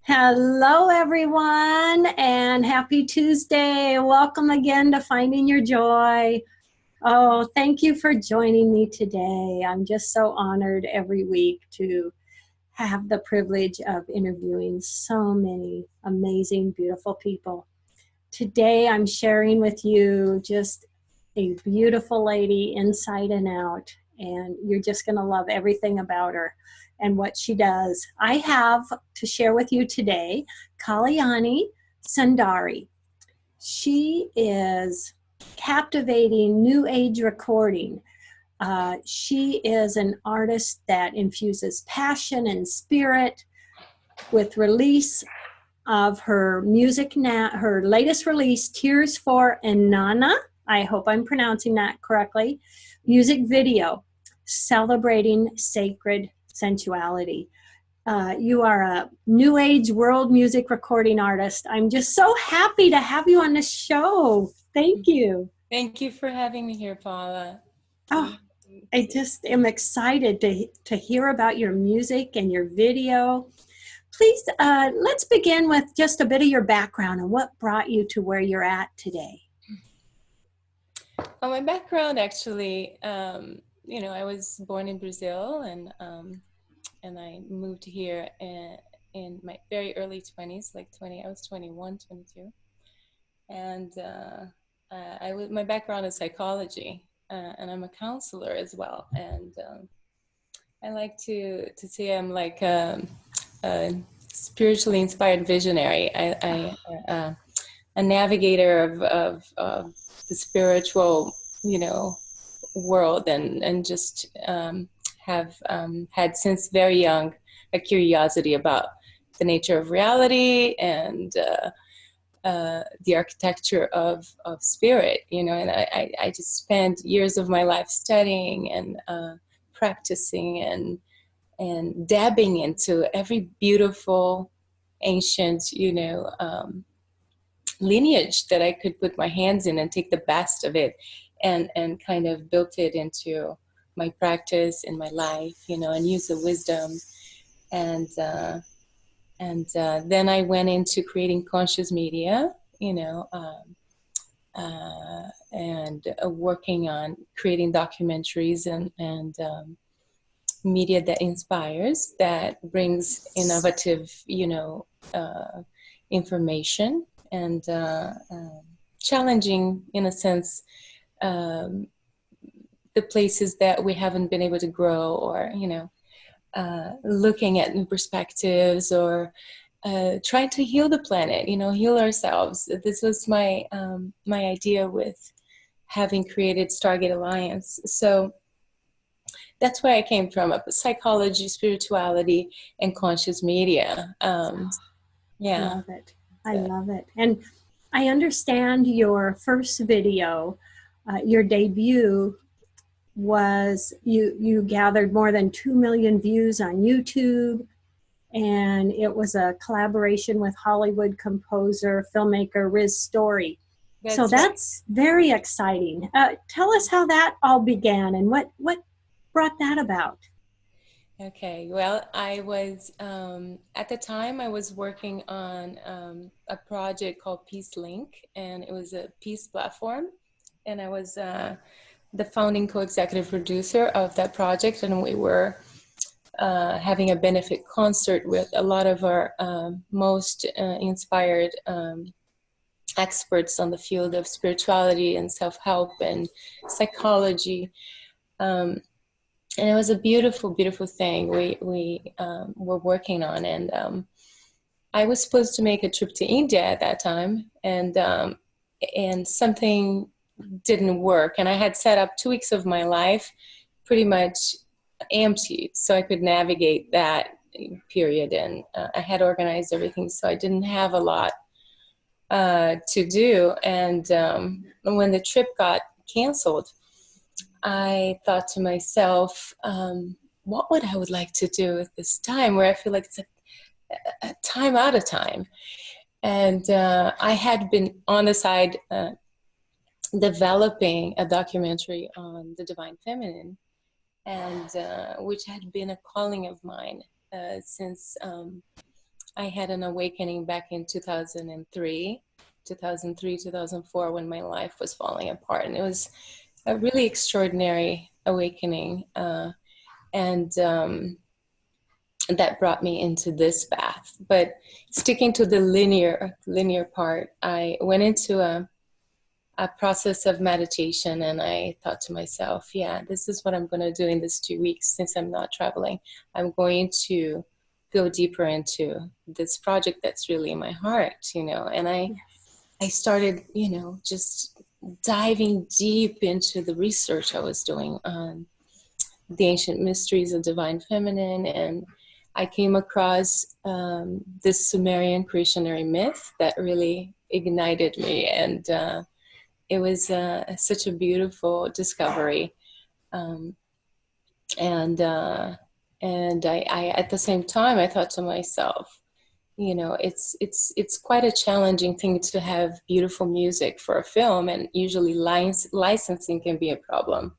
Hello, everyone, and happy Tuesday. Welcome again to Finding Your Joy. Oh, thank you for joining me today. I'm just so honored every week to have the privilege of interviewing so many amazing, beautiful people. Today, I'm sharing with you just a beautiful lady inside and out, and you're just going to love everything about her and what she does. I have to share with you today Kaliyani Sundari. She is captivating new age recording. She is an artist that infuses passion and spirit with release of her music now, her latest release, Tears for Inanna. I hope I'm pronouncing that correctly. Music video celebrating sacred sensuality. You are a new age world music recording artist. I'm just so happy to have you on the show. Thank you. Thank you for having me here, Paula. Oh, I just am excited to hear about your music and your video. Please, let's begin with just a bit of your background and what brought you to where you're at today. Well, my background actually, I was born in Brazil and I moved here in my very early 20s, like 20, I was 21, 22. And my background is psychology, and I'm a counselor as well. And I like to say I'm like a spiritually inspired visionary. A navigator of the spiritual, world, and just have had since very young a curiosity about the nature of reality and the architecture of spirit, and I just spent years of my life studying and practicing and dabbing into every beautiful ancient, lineage that I could put my hands in and take the best of it and kind of built it into my practice in my life, and use the wisdom. And then I went into creating conscious media, and working on creating documentaries and media that inspires, that brings innovative, information and challenging, in a sense, the places that we haven't been able to grow, or looking at new perspectives, or trying to heal the planet, heal ourselves. This was my my idea with having created Stargate Alliance. So that's where I came from: psychology, spirituality, and conscious media. Yeah. Love it. I love it. And I understand your first video, your debut was you gathered more than 2 million views on YouTube, and it was a collaboration with Hollywood composer, filmmaker Riz Story. So that's very exciting. Tell us how that all began and what brought that about. Okay, well, I was, at the time, I was working on a project called Peace Link, and it was a peace platform. And I was the founding co-executive producer of that project, and we were having a benefit concert with a lot of our most inspired experts on the field of spirituality and self-help and psychology. And it was a beautiful, beautiful thing we were working on. And I was supposed to make a trip to India at that time, and something didn't work. And I had set up 2 weeks of my life pretty much emptied so I could navigate that period. And I had organized everything, so I didn't have a lot to do. And when the trip got canceled, I thought to myself, what would I would like to do at this time where I feel like it's a time out of time? And I had been on the side developing a documentary on the divine feminine, and which had been a calling of mine since I had an awakening back in 2004, when my life was falling apart. And it was a really extraordinary awakening. And that brought me into this path. But sticking to the linear part, I went into a process of meditation, and I thought to myself, yeah, this is what I'm going to do in these 2 weeks. Since I'm not traveling, I'm going to go deeper into this project that's really in my heart, and I started, just diving deep into the research I was doing on the ancient mysteries of divine feminine. And I came across this Sumerian creationary myth that really ignited me. And it was such a beautiful discovery. Um, and I, at the same time, I thought to myself, it's quite a challenging thing to have beautiful music for a film, and usually licensing can be a problem.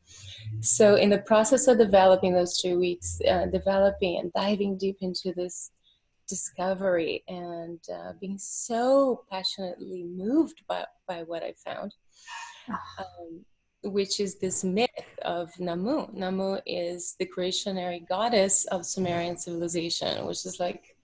So in the process of developing those 2 weeks, developing and diving deep into this discovery, and being so passionately moved by what I found, which is this myth of Namu. Namu is the creationary goddess of Sumerian civilization, which is like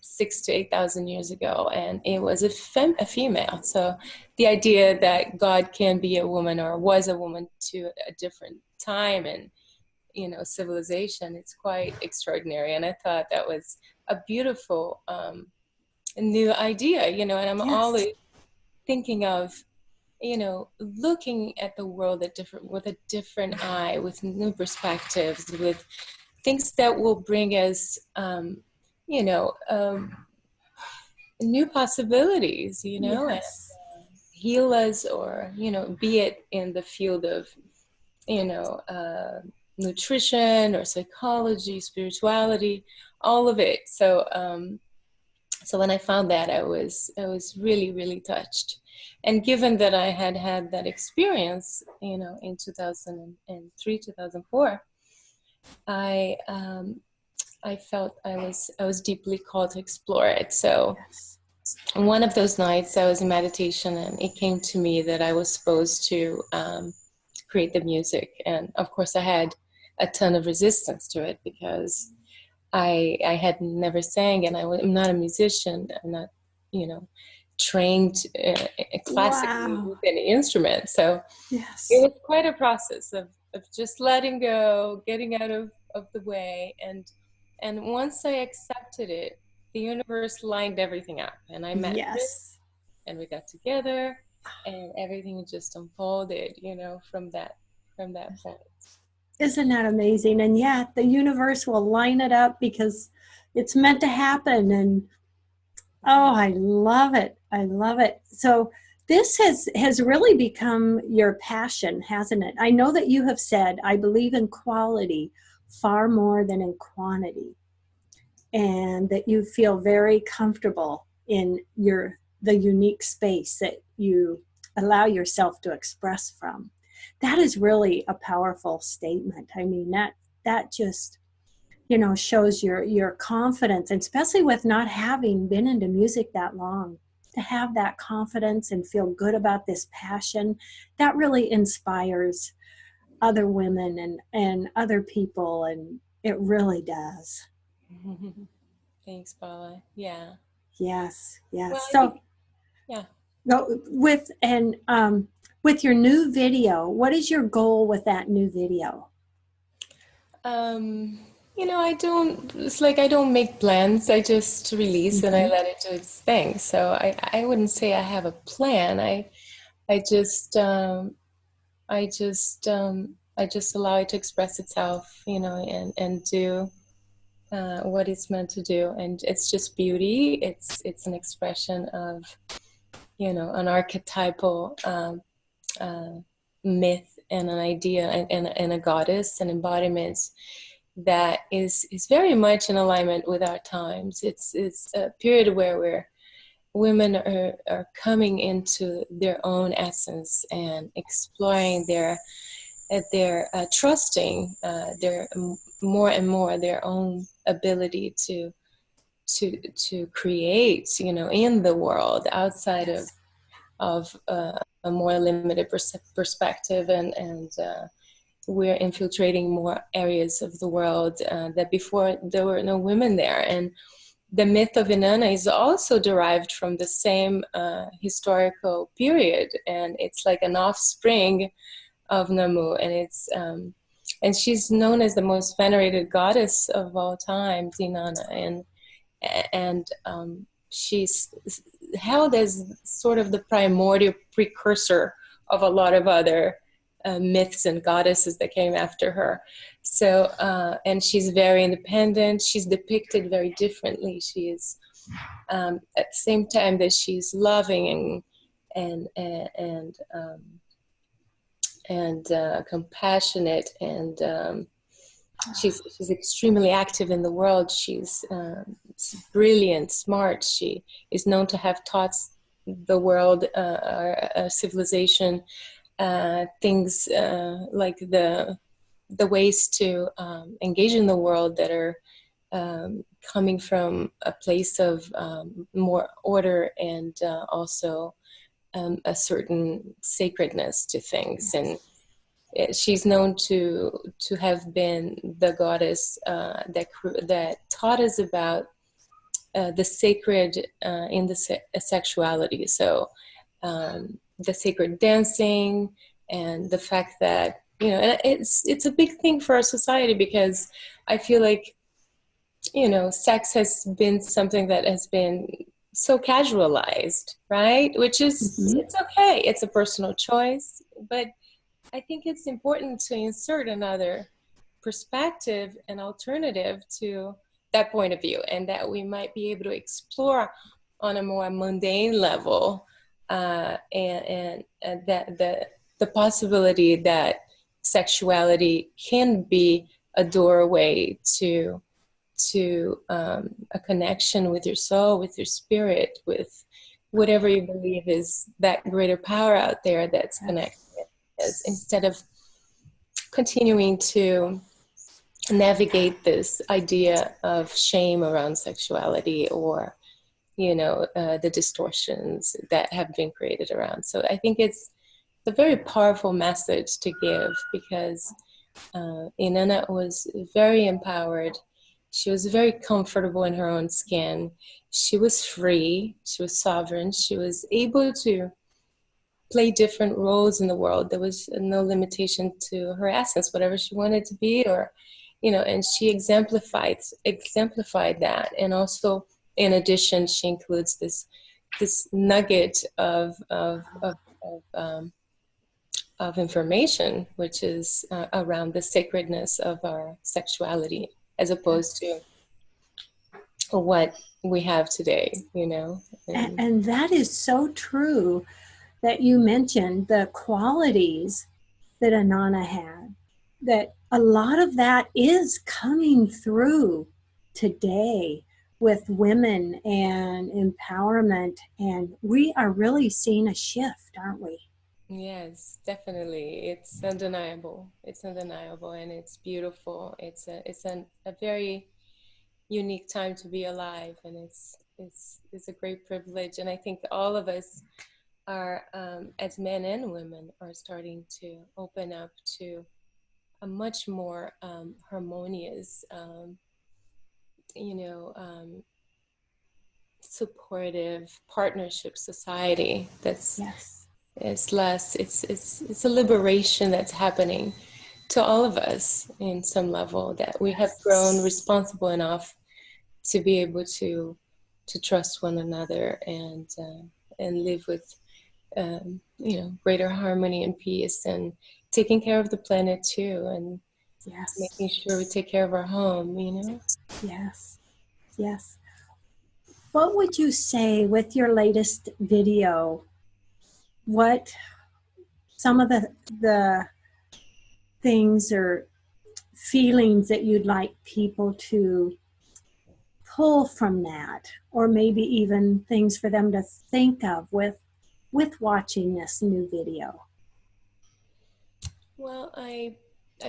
6,000 to 8,000 years ago, and it was a female. So the idea that God can be a woman, or was a woman to a different time and civilization, it's quite extraordinary. And I thought that was a beautiful new idea, and I'm always thinking of looking at the world with a different eye, with new perspectives, with things that will bring us new possibilities, and heal us, or be it in the field of nutrition or psychology, spirituality, all of it. So when I found that, I was really, really touched. And given that I had that experience, in 2003, 2004, I felt I was deeply called to explore it. So one of those nights I was in meditation, and it came to me that I was supposed to create the music. And of course I had a ton of resistance to it, because I had never sang, and I'm not a musician. I'm not, trained classically with any instrument. So it was quite a process of just letting go, getting out of the way. And once I accepted it, the universe lined everything up, and I met Chris, and we got together, and everything just unfolded, from that point. Isn't that amazing? And yeah, the universe will line it up because it's meant to happen. And oh, I love it. I love it. So this has really become your passion, hasn't it? I know that you have said, I believe in quality far more than in quantity, and that you feel very comfortable in the unique space that you allow yourself to express from. That is really a powerful statement. I mean, that just, shows your confidence, and especially with not having been into music that long, to have that confidence and feel good about this passion, that really inspires other women and other people, and it really does. Thanks, Paula. Yeah. Yes. Well, So, yeah. With your new video, what is your goal with that new video? I don't make plans. I just release and I let it do its thing. So I wouldn't say I have a plan. I just allow it to express itself, and do what it's meant to do. And it's just beauty. It's an expression of, an archetypal myth and an idea, and a goddess, and embodiments that is very much in alignment with our times. It's a period where women are coming into their own essence and exploring their trusting their more and more their own ability to to create, you know, in the world outside Yes. of a more limited perspective, and we're infiltrating more areas of the world that before there were no women there. And the myth of Inanna is also derived from the same historical period, and it's like an offspring of Namu, and it's and she's known as the most venerated goddess of all time, Inanna, and she's held as sort of the primordial precursor of a lot of other myths and goddesses that came after her. So, and she's very independent. She's depicted very differently. She is, at the same time that she's loving and compassionate, and she's extremely active in the world. She's brilliant, smart. She is known to have taught the world, civilization, things like the ways to engage in the world that are coming from a place of more order, and also a certain sacredness to things. And she's known to have been the goddess that taught us about the sacred in the sexuality. So the sacred dancing, and the fact that, you know, and it's a big thing for our society, because I feel like, you know, sex has been something that has been so casualized, right? Which is, it's okay. It's a personal choice, but I think it's important to insert another perspective and alternative to that point of view, and that we might be able to explore on a more mundane level, and that the possibility that sexuality can be a doorway to a connection with your soul, with your spirit, with whatever you believe is that greater power out there that's connected, instead of continuing to navigate this idea of shame around sexuality, or, you know, the distortions that have been created around. So I think it's a very powerful message to give, because Inanna was very empowered. She was very comfortable in her own skin. She was free. She was sovereign. She was able to play different roles in the world. There was no limitation to her essence, whatever she wanted to be, or, you know, and she exemplified that. And also, in addition, she includes this nugget of information, which is around the sacredness of our sexuality, as opposed to what we have today, you know. And that is so true, that you mentioned the qualities that Inanna had, that a lot of that is coming through today with women and empowerment, and we are really seeing a shift, aren't we? Yes, definitely. It's undeniable. It's undeniable, and it's beautiful. It's a very unique time to be alive, and it's a great privilege. And I think all of us are, as men and women, are starting to open up to a much more harmonious, you know, supportive partnership society. That's Yes. it's less. It's a liberation that's happening to all of us in some level, that we have grown responsible enough to be able to trust one another, and live with you know, greater harmony and peace, and taking care of the planet too, and Yes. making sure we take care of our home, you know. Yes. Yes. What would you say with your latest video? What some of the things or feelings that you'd like people to pull from that, or maybe even things for them to think of with watching this new video? Well, I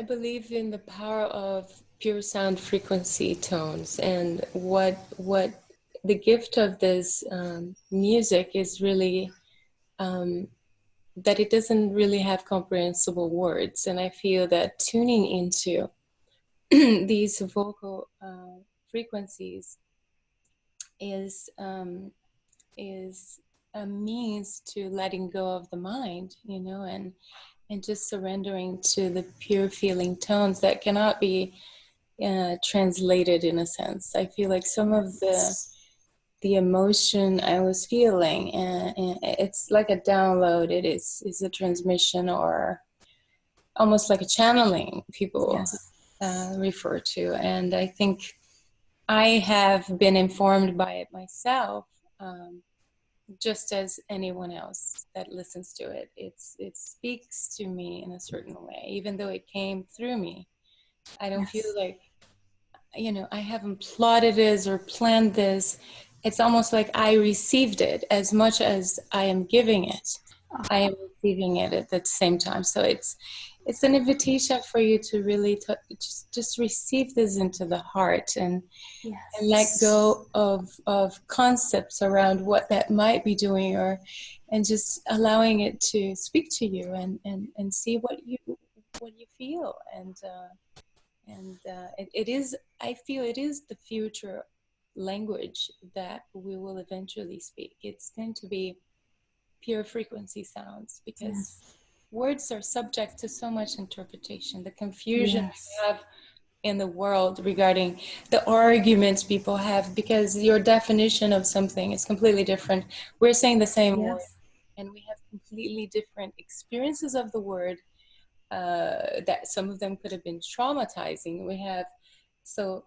believe in the power of pure sound frequency tones, and what the gift of this music is really that it doesn't really have comprehensible words, and I feel that tuning into these vocal frequencies is a means to letting go of the mind, you know, and just surrendering to the pure feeling tones that cannot be translated in a sense. I feel like some of the emotion I was feeling, and it's like a download. It is a transmission, or almost like a channeling, people refer to. And I think I have been informed by it myself, just as anyone else that listens to it. It speaks to me in a certain way, even though it came through me. I don't feel like, you know, I haven't plotted this or planned this. It's almost like I received it as much as I am giving it. I am receiving it at the same time. So it's an invitation for you to really just receive this into the heart, and let go of concepts around what that might be doing, and just allowing it to speak to you, and see what you feel. It is, I feel it is the future language that we will eventually speak. It's going to be pure frequency sounds, because words are subject to so much interpretation. The confusion we have in the world regarding the arguments people have, because your definition of something is completely different. We're saying the same word, and we have completely different experiences of the word. That some of them could have been traumatizing. We have,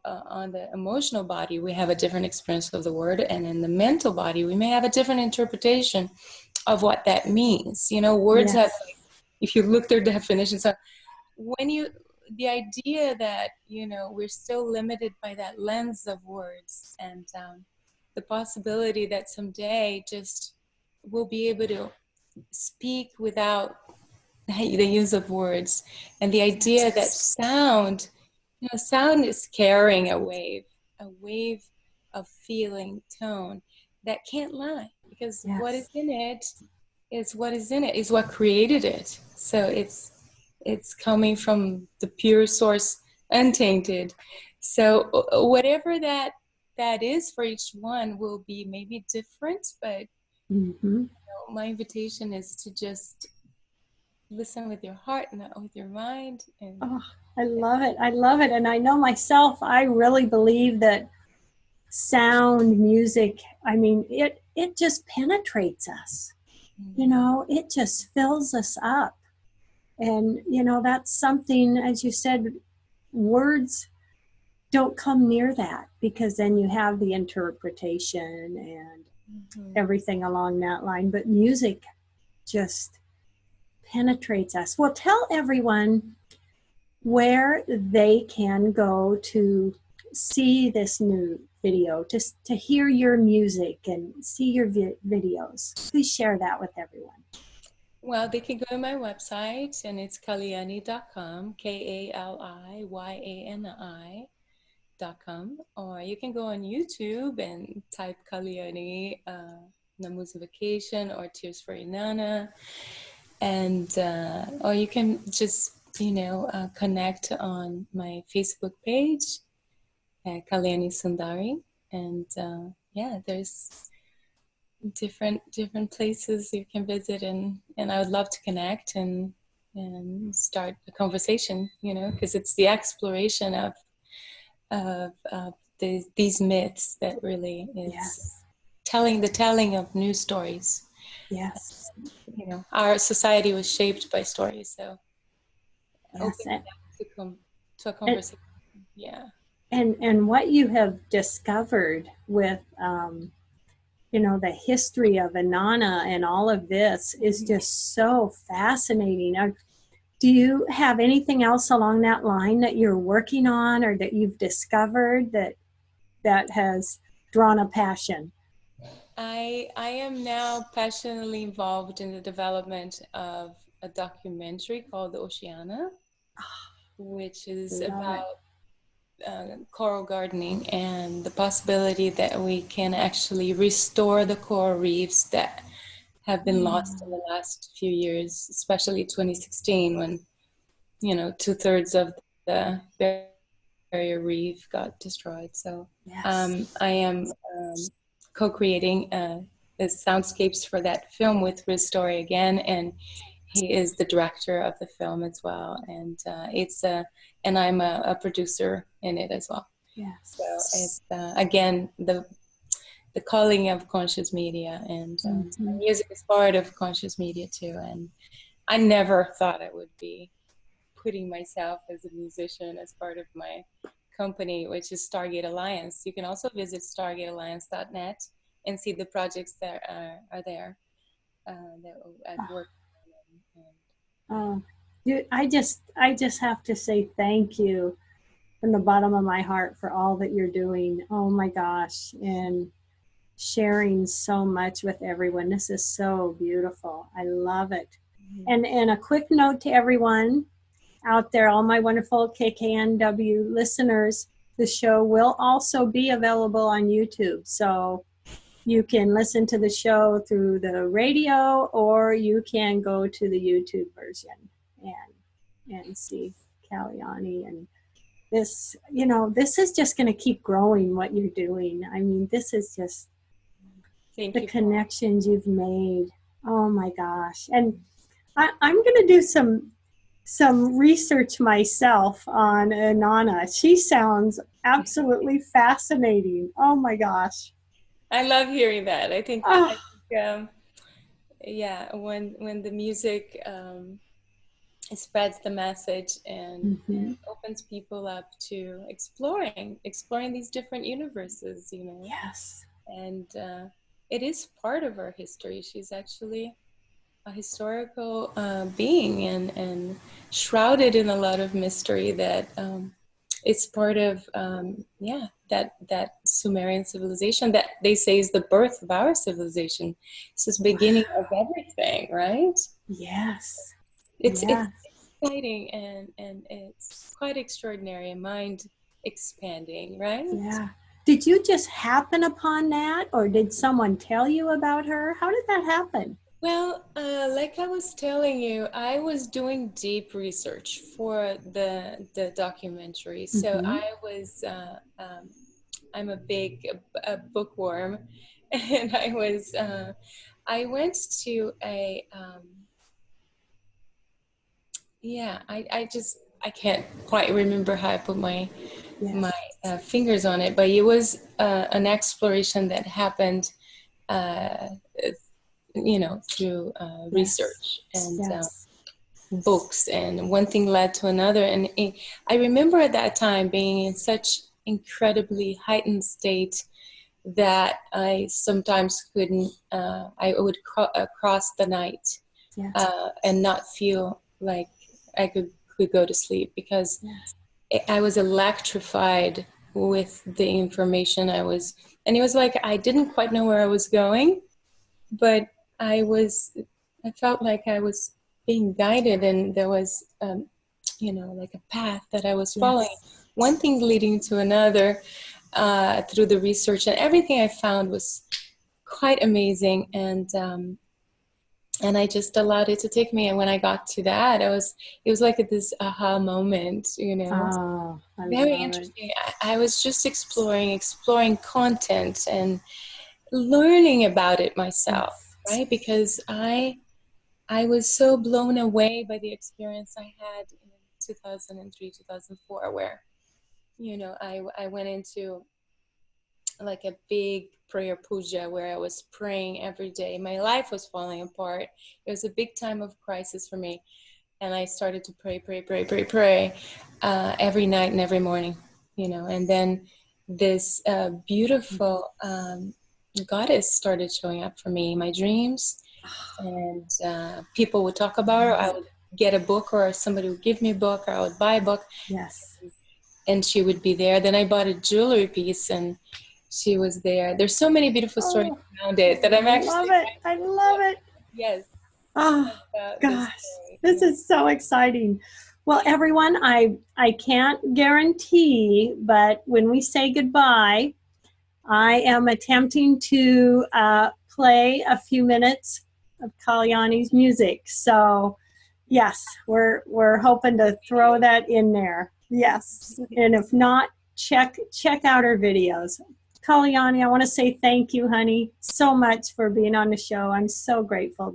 on the emotional body, we have a different experience of the word, and in the mental body, we may have a different interpretation of what that means. You know, words have, if you look their definitions, so the idea that, you know, we're still limited by that lens of words, and the possibility that someday just we'll be able to speak without the use of words, and the idea that sound, you know, sound is carrying a wave of feeling, tone that can't lie, because what is in it is what is in it, is what created it. So it's coming from the pure source, untainted. So whatever that is for each one will be maybe different, but you know, my invitation is to just listen with your heart, not with your mind. And I love it. I love it. And I know myself, I really believe that sound, music, I mean, it just penetrates us. You know, it just fills us up. And, you know, that's something, as you said, words don't come near that, because then you have the interpretation and everything along that line. But music just penetrates us. Well, tell everyone where they can go to see this new video, to hear your music and see your videos. Please share that with everyone. Well, they can go to my website, and it's kaliyani.com, KALIYANI.com, or you can go on YouTube and type Kaliyani Namu's Vacation or Tears for Inanna, and or you can just, you know, connect on my Facebook page, Kaliyani Sundari, and yeah, there's different places you can visit, and I would love to connect and start a conversation, you know, because it's the exploration of these myths that really is telling of new stories. You know, our society was shaped by stories, so opening up to a conversation. And what you have discovered with you know, the history of Inanna and all of this is just so fascinating. Do you have anything else along that line that you're working on, or that you've discovered that has drawn a passion? I am now passionately involved in the development of a documentary called Oceana, which is about coral gardening and the possibility that we can actually restore the coral reefs that have been lost in the last few years, especially 2016 when, you know, 2/3 of the barrier reef got destroyed. So I am co-creating the soundscapes for that film with Riz Story again, and he is the director of the film as well, and and I'm a producer in it as well. So it's again the calling of conscious media, and music is part of conscious media too. And I never thought I would be putting myself as a musician as part of my company, which is Stargate Alliance. You can also visit stargatealliance.net and see the projects that are there that I've worked on. I just have to say thank you from the bottom of my heart for all that you're doing. Oh my gosh. And sharing so much with everyone. This is so beautiful. I love it. And a quick note to everyone out there, all my wonderful KKNW listeners, the show will also be available on YouTube. So you can listen to the show through the radio, or you can go to the YouTube version and see Kaliyani. And this, you know, this is just going to keep growing what you're doing. I mean, this is just the connections you've made. Oh my gosh. And I'm going to do some research myself on Inanna. She sounds absolutely fascinating. Oh my gosh. I love hearing that. I think yeah, when the music spreads the message and opens people up to exploring these different universes, you know. Yes. And it is part of our history. She's actually a historical being and shrouded in a lot of mystery that it's part of that Sumerian civilization that they say is the birth of our civilization. It's the beginning of everything, right? Yes. It's exciting and it's quite extraordinary and mind expanding, right? Yeah. Did you just happen upon that, or did someone tell you about her? How did that happen? Well, like I was telling you, I was doing deep research for the documentary. So I'm a big bookworm, and I went to a I can't quite remember how I put my fingers on it, but it was an exploration that happened you know, through research and books, and one thing led to another. And I remember at that time being in such incredibly heightened state that I sometimes couldn't, I would cross the night and not feel like I could go to sleep, because I was electrified with the information and it was like I didn't quite know where I was going, but I felt like I was being guided, and there was, you know, like a path that I was following, one thing leading to another through the research, and everything I found was quite amazing. And I just allowed it to take me. And when I got to that, it was like this aha moment, you know. Very interesting. I was just exploring content and learning about it myself, right? Because I was so blown away by the experience I had in 2003, 2004, where, you know, I went into like a big prayer puja where I was praying every day. My life was falling apart. It was a big time of crisis for me. And I started to pray every night and every morning, you know. And then this beautiful goddess started showing up for me in my dreams, and people would talk about her. I would get a book, or somebody would give me a book, or I would buy a book. And she would be there. Then I bought a jewelry piece, and she was there. There's so many beautiful stories around it that I'm actually... I love it. Yes. Oh, gosh. This is so exciting. Well, everyone, I can't guarantee, but when we say goodbye, I am attempting to play a few minutes of Kaliyani's music. So, yes, we're hoping to throw that in there. Yes, and if not, check out our videos. Kaliyani, I want to say thank you, honey, so much for being on the show. I'm so grateful,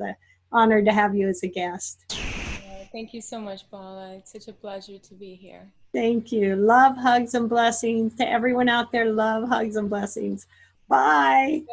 honored to have you as a guest. Thank you so much, Paula. It's such a pleasure to be here. Thank you. Love, hugs, and blessings to everyone out there. Love, hugs, and blessings. Bye.